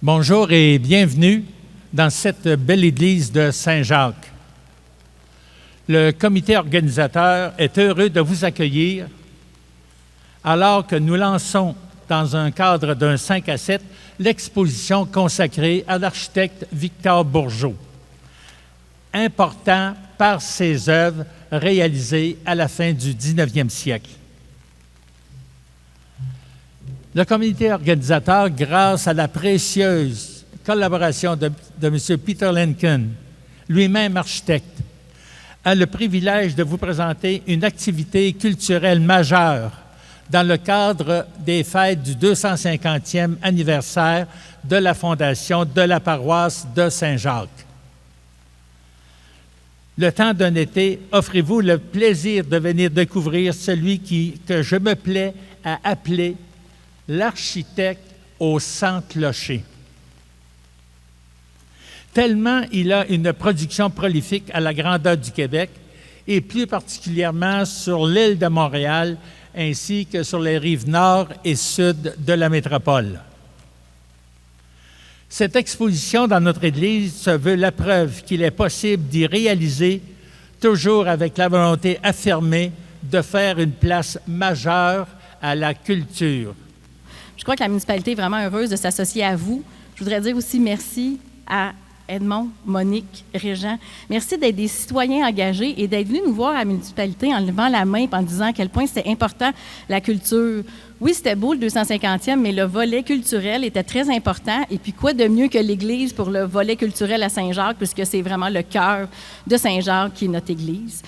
Bonjour et bienvenue dans cette belle église de Saint-Jacques. Le comité organisateur est heureux de vous accueillir alors que nous lançons, dans un cadre d'un 5 à 7, l'exposition consacrée à l'architecte Victor Bourgeot, important par ses œuvres réalisées à la fin du 19e siècle. Le comité organisateur, grâce à la précieuse collaboration de M. Peter Lincoln, lui-même architecte, a le privilège de vous présenter une activité culturelle majeure dans le cadre des fêtes du 250e anniversaire de la fondation de la paroisse de Saint-Jacques. Le temps d'un été, offrez-vous le plaisir de venir découvrir celui que je me plais à appeler l'architecte au 100 clochers. Tellement il a une production prolifique à la grandeur du Québec et plus particulièrement sur l'île de Montréal ainsi que sur les rives nord et sud de la métropole. Cette exposition dans notre Église se veut la preuve qu'il est possible d'y réaliser, toujours avec la volonté affirmée de faire une place majeure à la culture. Je crois que la municipalité est vraiment heureuse de s'associer à vous. Je voudrais dire aussi merci à Edmond, Monique, Régent. Merci d'être des citoyens engagés et d'être venus nous voir à la municipalité en levant la main et en disant à quel point c'était important la culture. Oui, c'était beau le 250e, mais le volet culturel était très important. Et puis quoi de mieux que l'Église pour le volet culturel à Saint-Jacques, puisque c'est vraiment le cœur de Saint-Jacques qui est notre Église.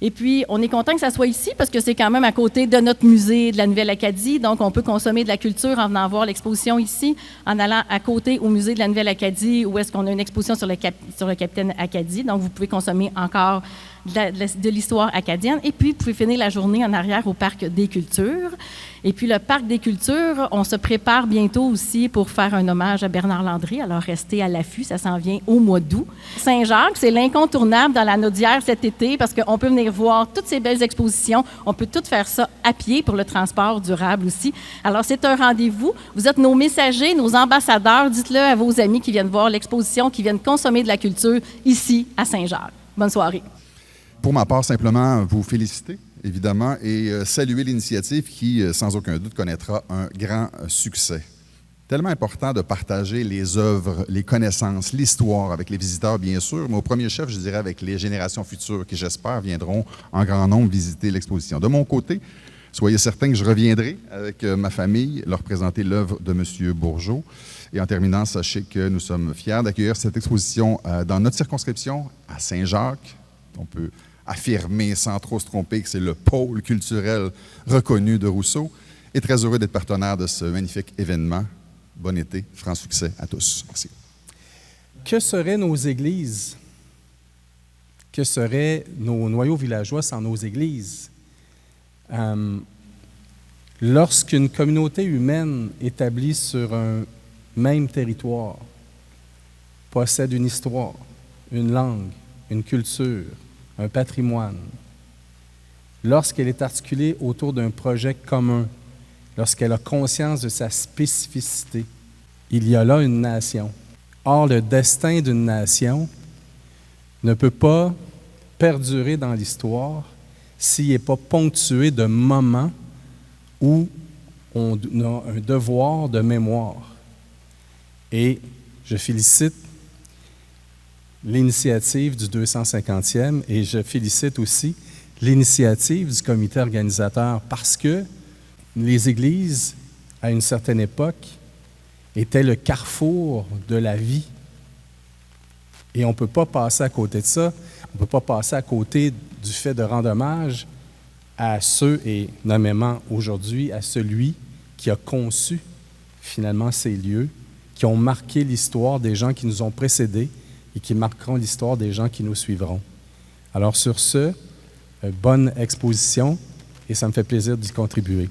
Et puis, on est content que ça soit ici parce que c'est quand même à côté de notre musée de la Nouvelle-Acadie. Donc, on peut consommer de la culture en venant voir l'exposition ici, en allant à côté au musée de la Nouvelle-Acadie où est-ce qu'on a une exposition sur le capitaine Acadie. Donc, vous pouvez consommer encore de l'histoire acadienne. Et puis, vous pouvez finir la journée en arrière au Parc des Cultures. Et puis, le Parc des Cultures, on se prépare bientôt aussi pour faire un hommage à Bernard Landry. Alors, restez à l'affût, ça s'en vient au mois d'août. Saint-Jacques, c'est l'incontournable dans la Naudière cet été parce qu'on peut venir voir toutes ces belles expositions. On peut tout faire ça à pied pour le transport durable aussi. Alors, c'est un rendez-vous. Vous êtes nos messagers, nos ambassadeurs. Dites-le à vos amis qui viennent voir l'exposition, qui viennent consommer de la culture ici à Saint-Jacques. Bonne soirée. Pour ma part, simplement vous féliciter, évidemment, et saluer l'initiative qui, sans aucun doute, connaîtra un grand succès. Tellement important de partager les œuvres, les connaissances, l'histoire avec les visiteurs, bien sûr, mais au premier chef, je dirais avec les générations futures qui, j'espère, viendront en grand nombre visiter l'exposition. De mon côté, soyez certains que je reviendrai avec ma famille leur présenter l'œuvre de M. Bourgeot. Et en terminant, sachez que nous sommes fiers d'accueillir cette exposition dans notre circonscription à Saint-Jacques. On peut affirmer sans trop se tromper que c'est le pôle culturel reconnu de Rousseau. Et très heureux d'être partenaire de ce magnifique événement. Bon été, franc succès à tous. Merci. Que seraient nos églises? Que seraient nos noyaux villageois sans nos églises? Lorsqu'une communauté humaine établie sur un même territoire possède une histoire, une langue, une culture, un patrimoine, lorsqu'elle est articulée autour d'un projet commun, lorsqu'elle a conscience de sa spécificité, il y a là une nation. Or, le destin d'une nation ne peut pas perdurer dans l'histoire s'il n'est pas ponctué de moments où on a un devoir de mémoire. Et je félicite l'initiative du 250e et je félicite aussi l'initiative du comité organisateur parce que les églises, à une certaine époque, étaient le carrefour de la vie. Et on ne peut pas passer à côté de ça. On ne peut pas passer à côté du fait de rendre hommage à ceux, et nommément aujourd'hui, à celui qui a conçu finalement ces lieux, qui ont marqué l'histoire des gens qui nous ont précédés et qui marqueront l'histoire des gens qui nous suivront. Alors sur ce, bonne exposition et ça me fait plaisir d'y contribuer.